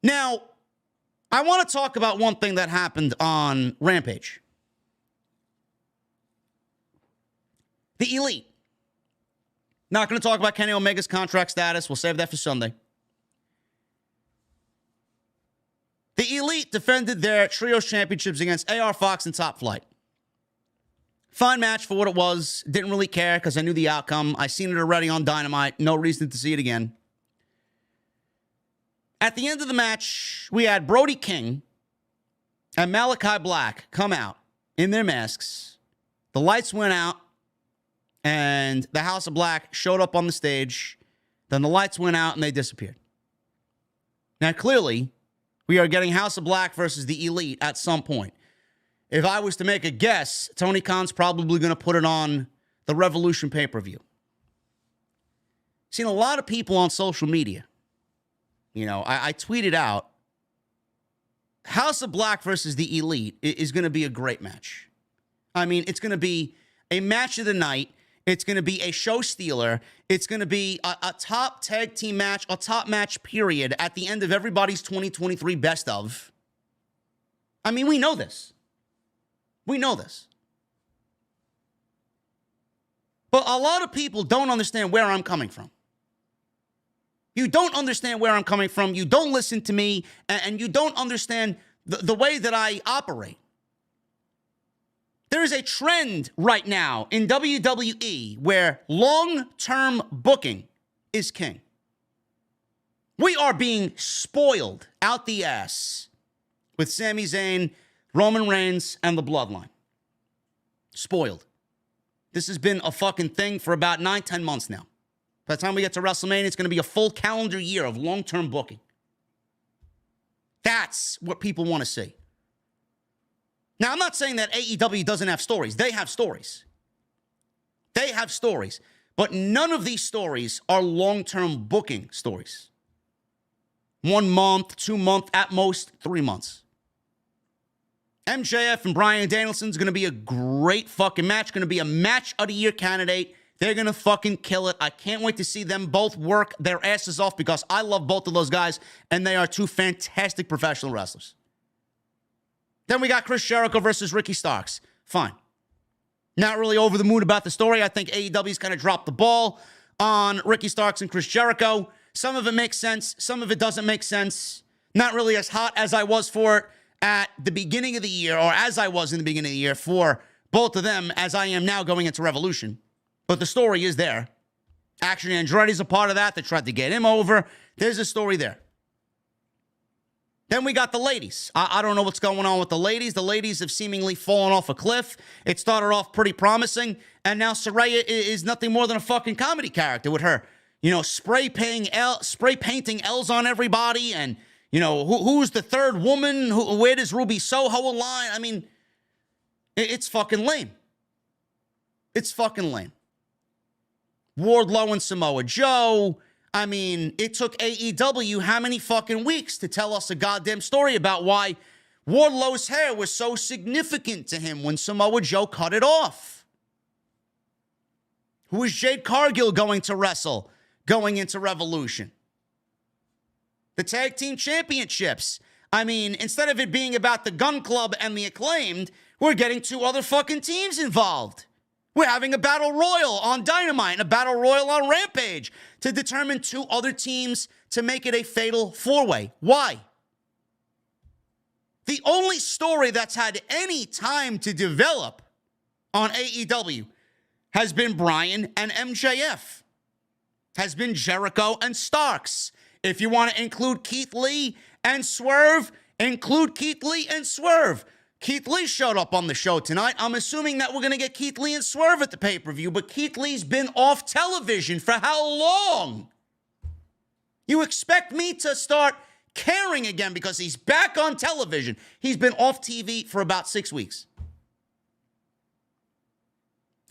Now, I want to talk about one thing that happened on Rampage. The Elite. Not going to talk about Kenny Omega's contract status. We'll save that for Sunday. The Elite defended their Trios championships against AR Fox and Top Flight. Fine match for what it was. Didn't really care because I knew the outcome. I seen it already on Dynamite. No reason to see it again. At the end of the match, we had Brody King and Malachi Black come out in their masks. The lights went out, and the House of Black showed up on the stage. Then the lights went out, and they disappeared. Now, clearly, we are getting House of Black versus the Elite at some point. If I was to make a guess, Tony Khan's probably going to put it on the Revolution pay-per-view. Seen a lot of people on social media. You know, I tweeted out, House of Black versus the Elite is going to be a great match. I mean, it's going to be a match of the night. It's going to be a show stealer. It's going to be a top tag team match, a top match period at the end of everybody's 2023 best of. I mean, we know this. We know this. But a lot of people don't understand where I'm coming from. You don't understand where I'm coming from. You don't listen to me, and you don't understand the way that I operate. There is a trend right now in WWE where long-term booking is king. We are being spoiled out the ass with Sami Zayn, Roman Reigns, and the Bloodline. Spoiled. This has been a fucking thing for about 9-10 months now. By the time we get to WrestleMania, it's going to be a full calendar year of long-term booking. That's what people want to see. Now, I'm not saying that AEW doesn't have stories. They have stories. They have stories. But none of these stories are long-term booking stories. 1 month, 2 months, at most 3 months. MJF and Bryan Danielson's going to be a great fucking match. Going to be a match of the year candidate. They're going to fucking kill it. I can't wait to see them both work their asses off because I love both of those guys, and they are two fantastic professional wrestlers. Then we got Chris Jericho versus Ricky Starks. Fine. Not really over the moon about the story. I think AEW's kind of dropped the ball on Ricky Starks and Chris Jericho. Some of it makes sense. Some of it doesn't make sense. Not really as hot as I was for it at the beginning of the year, or as I was in the beginning of the year for both of them, as I am now going into Revolution. But the story is there. Action Andretti's a part of that. They tried to get him over. There's a story there. Then we got the ladies. I don't know what's going on with the ladies. The ladies have seemingly fallen off a cliff. It started off pretty promising, and now Saraya is nothing more than a fucking comedy character with her, you know, spray painting L's on everybody, and, you know, who's the third woman? Where does Ruby Soho align? I mean, it's fucking lame. It's fucking lame. Wardlow and Samoa Joe. I mean, it took AEW how many fucking weeks to tell us a goddamn story about why Wardlow's hair was so significant to him when Samoa Joe cut it off? Who is Jade Cargill going to wrestle going into Revolution? The tag team championships. I mean, instead of it being about the Gun Club and the Acclaimed, we're getting 2 other fucking teams involved. We're having a battle royal on Dynamite and a battle royal on Rampage to determine 2 other teams to make it a fatal 4-way. Why? The only story that's had any time to develop on AEW has been Bryan and MJF. Has been Jericho and Starks. If you want to include Keith Lee and Swerve, include Keith Lee and Swerve. Keith Lee showed up on the show tonight. I'm assuming that we're going to get Keith Lee and Swerve at the pay-per-view, but Keith Lee's been off television for how long? You expect me to start caring again because he's back on television. He's been off TV for about 6 weeks.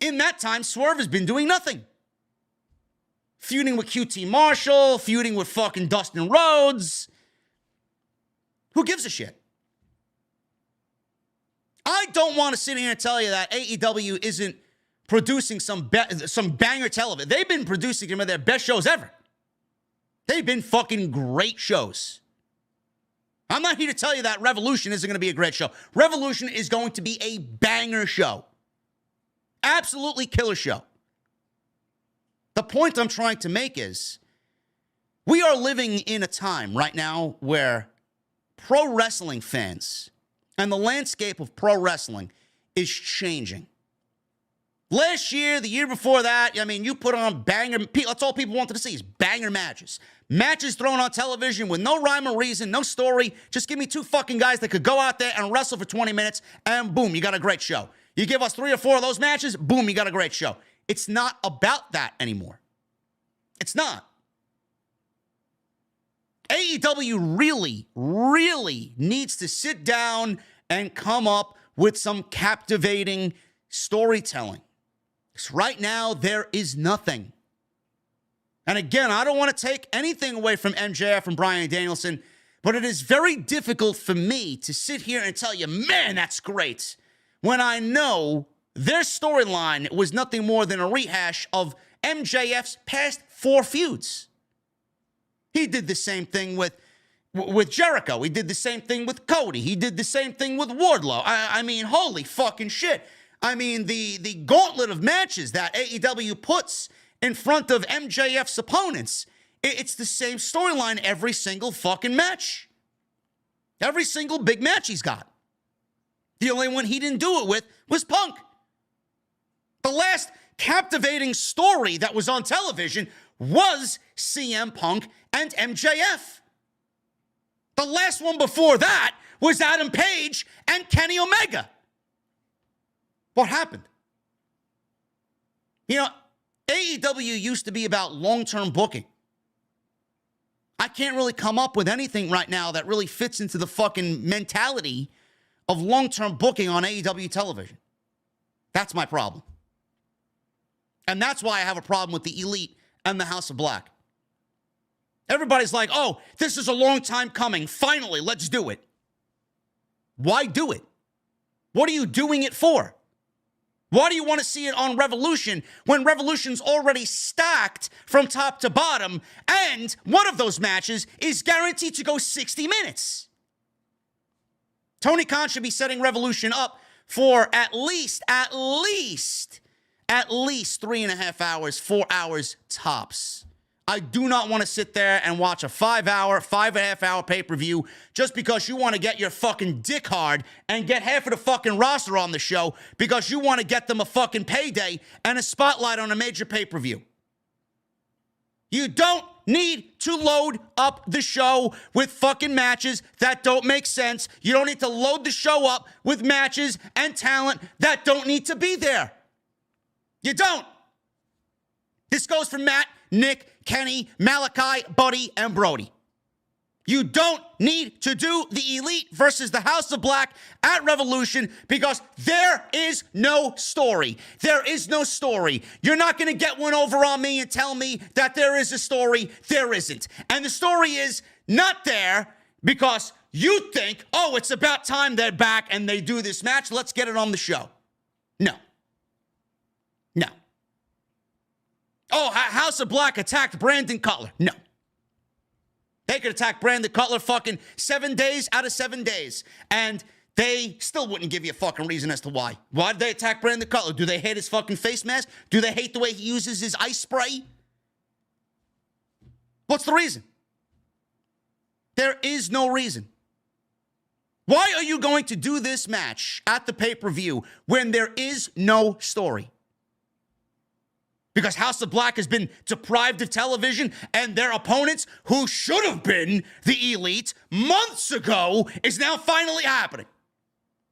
In that time, Swerve has been doing nothing. Feuding with QT Marshall, feuding with fucking Dustin Rhodes. Who gives a shit? I don't want to sit here and tell you that AEW isn't producing some banger television. They've been producing some of their best shows ever. They've been fucking great shows. I'm not here to tell you that Revolution isn't going to be a great show. Revolution is going to be a banger show. Absolutely killer show. The point I'm trying to make is we are living in a time right now where pro wrestling fans and the landscape of pro wrestling is changing. Last year, the year before that, I mean, you put on banger, that's all people wanted to see is banger matches. Matches thrown on television with no rhyme or reason, no story. Just give me two fucking guys that could go out there and wrestle for 20 minutes, and boom, you got a great show. You give us 3 or 4 of those matches, boom, you got a great show. It's not about that anymore. It's not. AEW really needs to sit down and come up with some captivating storytelling. Because right now, there is nothing. And again, I don't want to take anything away from MJF and Bryan Danielson, but it is very difficult for me to sit here and tell you, man, that's great, when I know their storyline was nothing more than a rehash of MJF's past 4 feuds. He did the same thing with Jericho. He did the same thing with Cody. He did the same thing with Wardlow. I mean, holy fucking shit. I mean, the Gauntlet of Matches that AEW puts in front of MJF's opponents, it's the same storyline every single fucking match. Every single big match he's got. The only one he didn't do it with was Punk. The last captivating story that was on television was CM Punk and MJF. The last one before that was Adam Page and Kenny Omega. What happened? You know, AEW used to be about long-term booking. I can't really come up with anything right now that really fits into the fucking mentality of long-term booking on AEW television. That's my problem. And that's why I have a problem with the Elite and the House of Black. Everybody's like, oh, this is a long time coming. Finally, let's do it. Why do it? What are you doing it for? Why do you want to see it on Revolution when Revolution's already stacked from top to bottom and one of those matches is guaranteed to go 60 minutes? Tony Khan should be setting Revolution up for at least 3.5 hours, 4 hours tops. I do not want to sit there and watch a 5.5 hour pay-per-view just because you want to get your fucking dick hard and get half of the fucking roster on the show because you want to get them a fucking payday and a spotlight on a major pay-per-view. You don't need to load up the show with fucking matches that don't make sense. You don't need to load the show up with matches and talent that don't need to be there. You don't. This goes for Matt, Nick, Kenny, Malachi, Buddy, and Brody. You don't need to do the Elite versus the House of Black at Revolution because there is no story. There is no story. You're not going to get one over on me and tell me that there is a story. There isn't. And the story is not there because you think, oh, it's about time they're back and they do this match. Let's get it on the show. No. No. Oh, House of Black attacked Brandon Cutler. No. They could attack Brandon Cutler fucking 7 days out of 7 days. And they still wouldn't give you a fucking reason as to why. Why did they attack Brandon Cutler? Do they hate his fucking face mask? Do they hate the way he uses his ice spray? What's the reason? There is no reason. Why are you going to do this match at the pay-per-view when there is no story? Because House of Black has been deprived of television and their opponents, who should have been the Elite months ago, is now finally happening.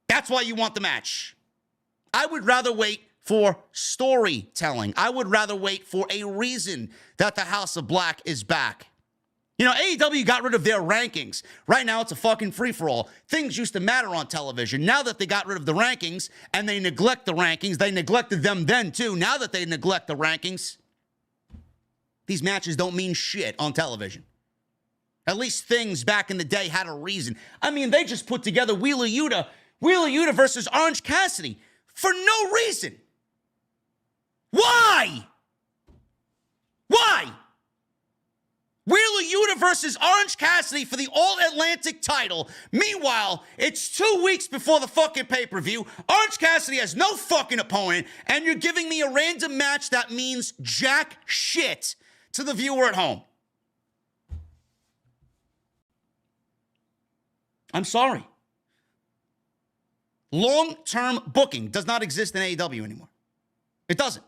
That's why you want the match. I would rather wait for storytelling. I would rather wait for a reason that the House of Black is back. You know, AEW got rid of their rankings. Right now, it's a fucking free-for-all. Things used to matter on television. Now that they got rid of the rankings and they neglect the rankings, they neglected them then, too. Now that they neglect the rankings, these matches don't mean shit on television. At least things back in the day had a reason. I mean, they just put together Wheeler Yuta versus Orange Cassidy for no reason. Why? Why? Wheeler Yuta versus Orange Cassidy for the All-Atlantic title. Meanwhile, it's 2 weeks before the fucking pay-per-view. Orange Cassidy has no fucking opponent, and you're giving me a random match that means jack shit to the viewer at home. I'm sorry. Long-term booking does not exist in AEW anymore. It doesn't.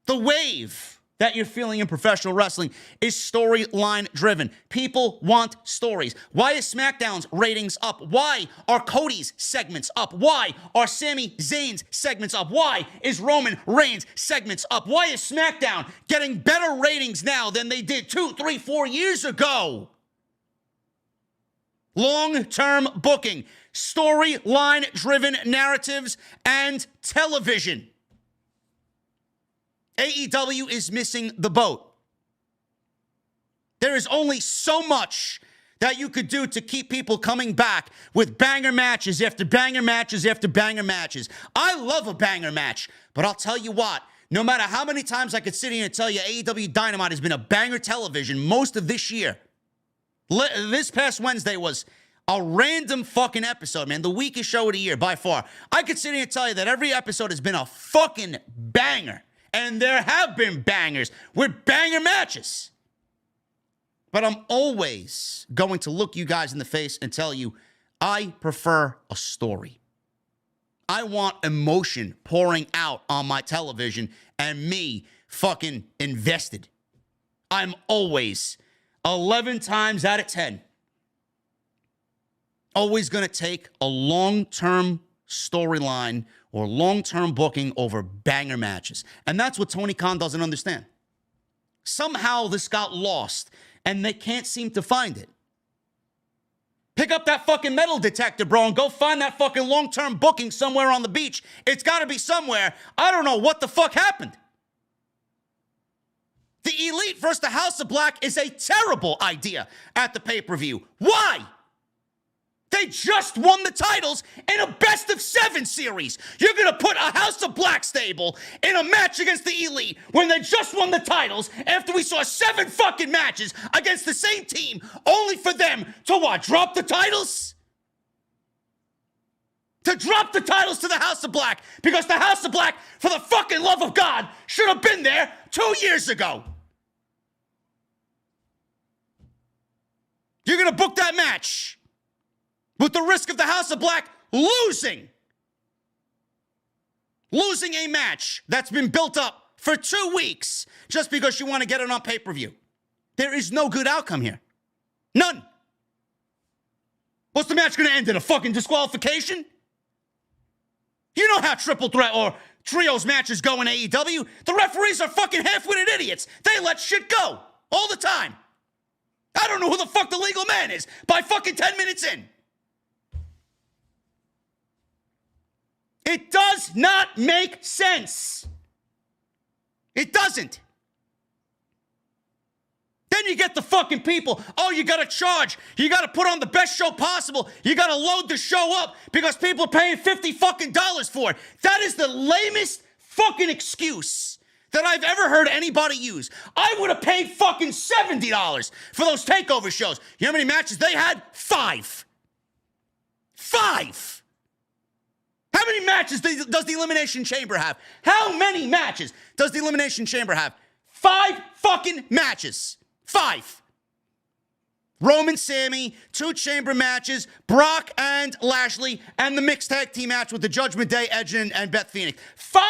The wave that you're feeling in professional wrestling is storyline driven. People want stories. Why is SmackDown's ratings up? Why are Cody's segments up? Why are Sami Zayn's segments up? Why is Roman Reigns' segments up? Why is SmackDown getting better ratings now than they did 2, 3, 4 years ago? Long-term booking, storyline driven narratives, and television. AEW is missing the boat. There is only so much that you could do to keep people coming back with banger matches after banger matches after banger matches. I love a banger match, but I'll tell you what, no matter how many times I could sit here and tell you AEW Dynamite has been a banger television most of this year, this past Wednesday was a random fucking episode, man. The weakest show of the year by far. I could sit here and tell you that every episode has been a fucking banger. And there have been bangers with banger matches. But I'm always going to look you guys in the face and tell you, I prefer a story. I want emotion pouring out on my television and me fucking invested. I'm always 11 times out of 10 always going to take a long-term storyline or long-term booking over banger matches. And that's what Tony Khan doesn't understand. Somehow this got lost, and they can't seem to find it. Pick up that fucking metal detector, bro, and go find that fucking long-term booking somewhere on the beach. It's got to be somewhere. I don't know what the fuck happened. The Elite versus the House of Black is a terrible idea at the pay-per-view. Why? They just won the titles in a best-of-7 series. You're going to put a House of Black stable in a match against the Elite when they just won the titles after we saw 7 fucking matches against the same team, only for them to what, drop the titles? To drop the titles to the House of Black because the House of Black, for the fucking love of God, should have been there 2 years ago. You're going to book that match with the risk of the House of Black losing a match that's been built up for 2 weeks just because you want to get it on pay-per-view. There is no good outcome here. None. What's the match going to end in? A fucking disqualification? You know how triple threat or trios matches go in AEW. The referees are fucking half-witted idiots. They let shit go all the time. I don't know who the fuck the legal man is by fucking 10 minutes in. It does not make sense. It doesn't. Then you get the fucking people. Oh, you got to charge. You got to put on the best show possible. You got to load the show up because people are paying $50 fucking for it. That is the lamest fucking excuse that I've ever heard anybody use. I would have paid fucking $70 for those takeover shows. You know how many matches they had? 5. 5. How many matches does the Elimination Chamber have? How many matches does the Elimination Chamber have? 5 fucking matches. 5. Roman, Sammy, 2 chamber matches, Brock and Lashley, and the mixed tag team match with the Judgment Day, Edge and Beth Phoenix. 5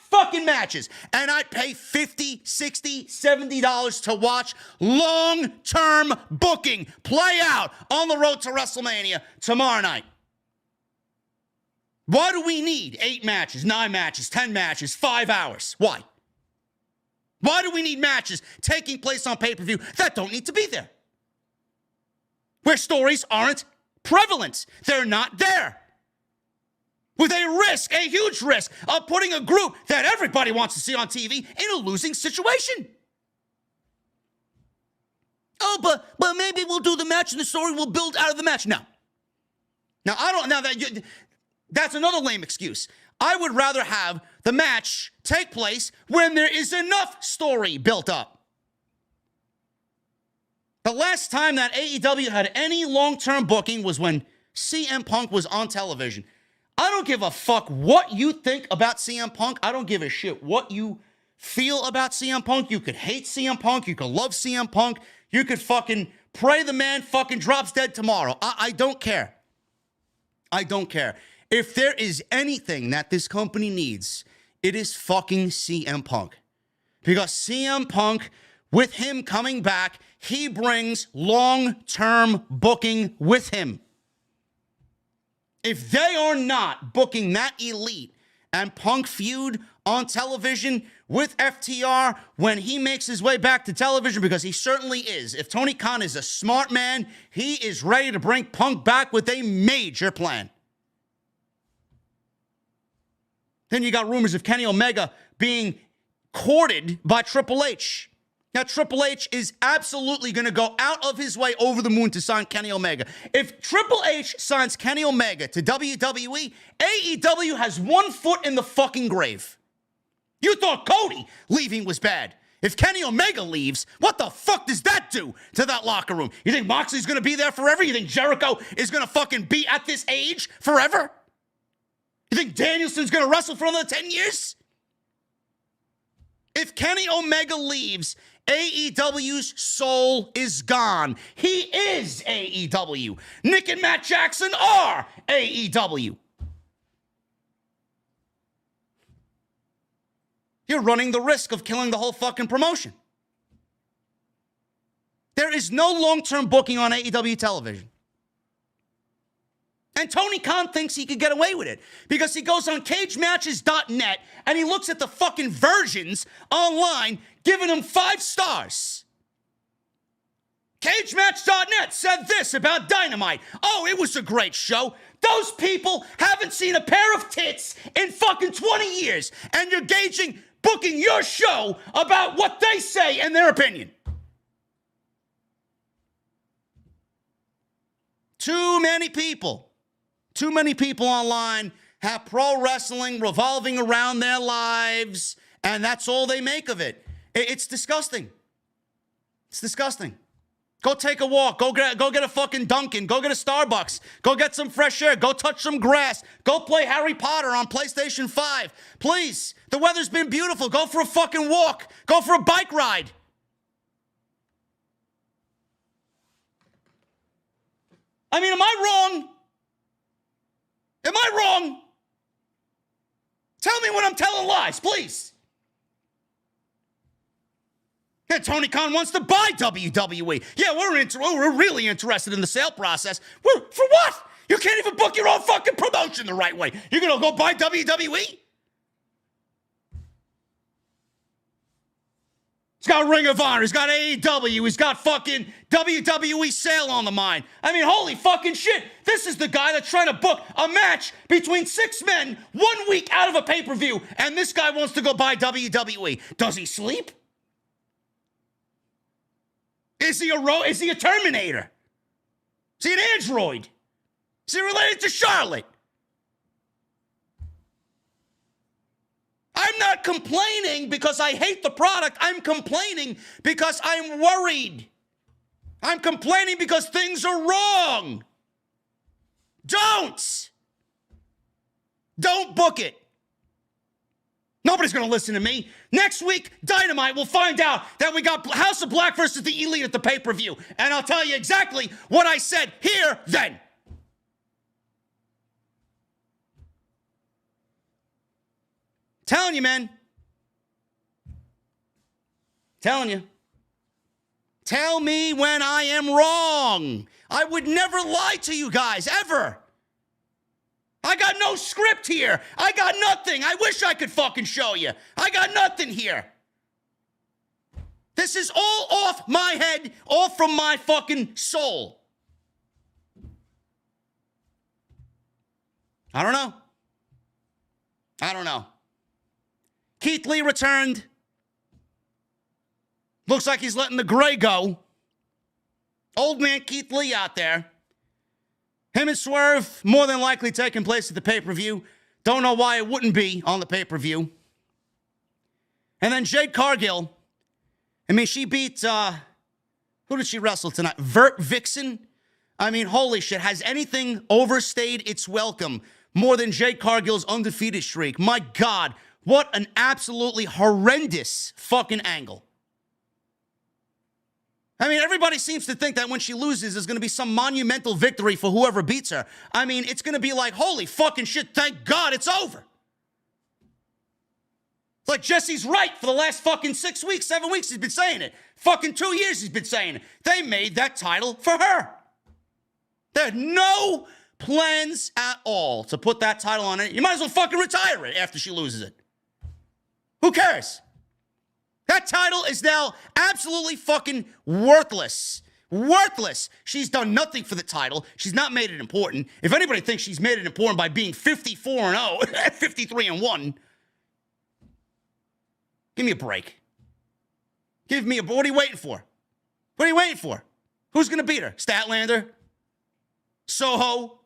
fucking matches. And I'd pay $50, $60, $70 to watch long-term booking play out on the road to WrestleMania tomorrow night. Why do we need 8 matches, 9 matches, 10 matches, 5 hours? Why? Why do we need matches taking place on pay-per-view that don't need to be there? Where stories aren't prevalent. They're not there. With a huge risk of putting a group that everybody wants to see on TV in a losing situation. Oh, but maybe we'll do the match and the story will build out of the match. No. Now, that's another lame excuse. I would rather have the match take place when there is enough story built up. The last time that AEW had any long-term booking was when CM Punk was on television. I don't give a fuck what you think about CM Punk. I don't give a shit what you feel about CM Punk. You could hate CM Punk. You could love CM Punk. You could fucking pray the man fucking drops dead tomorrow. I don't care. I don't care. If there is anything that this company needs, it is fucking CM Punk. Because CM Punk, with him coming back, he brings long-term booking with him. If they are not booking that Elite and Punk feud on television with FTR when he makes his way back to television, because he certainly is. If Tony Khan is a smart man, he is ready to bring Punk back with a major plan. Then you got rumors of Kenny Omega being courted by Triple H. Now, Triple H is absolutely going to go out of his way over the moon to sign Kenny Omega. If Triple H signs Kenny Omega to WWE, AEW has 1 foot in the fucking grave. You thought Cody leaving was bad. If Kenny Omega leaves, what the fuck does that do to that locker room? You think Moxley's going to be there forever? You think Jericho is going to fucking be at this age forever? You think Danielson's going to wrestle for another 10 years? If Kenny Omega leaves, AEW's soul is gone. He is AEW. Nick and Matt Jackson are AEW. You're running the risk of killing the whole fucking promotion. There is no long-term booking on AEW television. And Tony Khan thinks he could get away with it because he goes on cagematches.net and he looks at the fucking versions online giving them 5 stars. Cagematch.net said this about Dynamite. Oh, it was a great show. Those people haven't seen a pair of tits in fucking 20 years, and you're booking your show about what they say and their opinion. Too many people online have pro wrestling revolving around their lives, and that's all they make of it. It's disgusting. It's disgusting. Go take a walk. Go get a fucking Dunkin'. Go get a Starbucks. Go get some fresh air. Go touch some grass. Go play Harry Potter on PlayStation 5. Please. The weather's been beautiful. Go for a fucking walk. Go for a bike ride. I mean, am I wrong? Am I wrong? Tell me when I'm telling lies, please. Yeah, Tony Khan wants to buy WWE. Yeah, we're really interested in the sale process. For what? You can't even book your own fucking promotion the right way. You're going to go buy WWE? He's got Ring of Honor. He's got AEW. He's got fucking WWE sale on the mind. I mean, holy fucking shit. This is the guy that's trying to book a match between 6 men 1 week out of a pay-per-view, and this guy wants to go buy WWE. Does he sleep? Is he a Terminator? Is he an android? Is he related to Charlotte? I'm not complaining because I hate the product. I'm complaining because I'm worried. I'm complaining because things are wrong. Don't book it. Nobody's going to listen to me. Next week, Dynamite will find out that we got House of Black versus the Elite at the pay-per-view. And I'll tell you exactly what I said here then. Telling you, man. Telling you. Tell me when I am wrong. I would never lie to you guys, ever. I got no script here. I got nothing. I wish I could fucking show you. I got nothing here. This is all off my head, all from my fucking soul. I don't know. Keith Lee returned. Looks like he's letting the gray go. Old man Keith Lee out there. Him and Swerve more than likely taking place at the pay-per-view. Don't know why it wouldn't be on the pay-per-view. And then Jade Cargill. I mean, she beat, who Who did she wrestle tonight? Vert Vixen? I mean, holy shit. Has anything overstayed its welcome more than Jade Cargill's undefeated streak? My God, what an absolutely horrendous fucking angle. I mean, everybody seems to think that when she loses, there's going to be some monumental victory for whoever beats her. I mean, it's going to be like, holy fucking shit, thank God it's over. It's like Jesse's right for the last fucking 6 weeks, 7 weeks, he's been saying it. Fucking 2 years he's been saying it. They made that title for her. There are no plans at all to put that title on it. You might as well fucking retire it after she loses it. Who cares? That title is now absolutely fucking worthless. Worthless. She's done nothing for the title. She's not made it important. If anybody thinks she's made it important by being 54-0, 53-1, give me a break. What are you waiting for? What are you waiting for? Who's going to beat her? Statlander? Soho?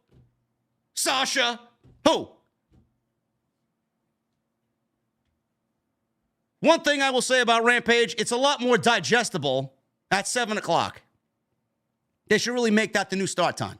Sasha? Who? One thing I will say about Rampage, it's a lot more digestible at 7 o'clock. They should really make that the new start time.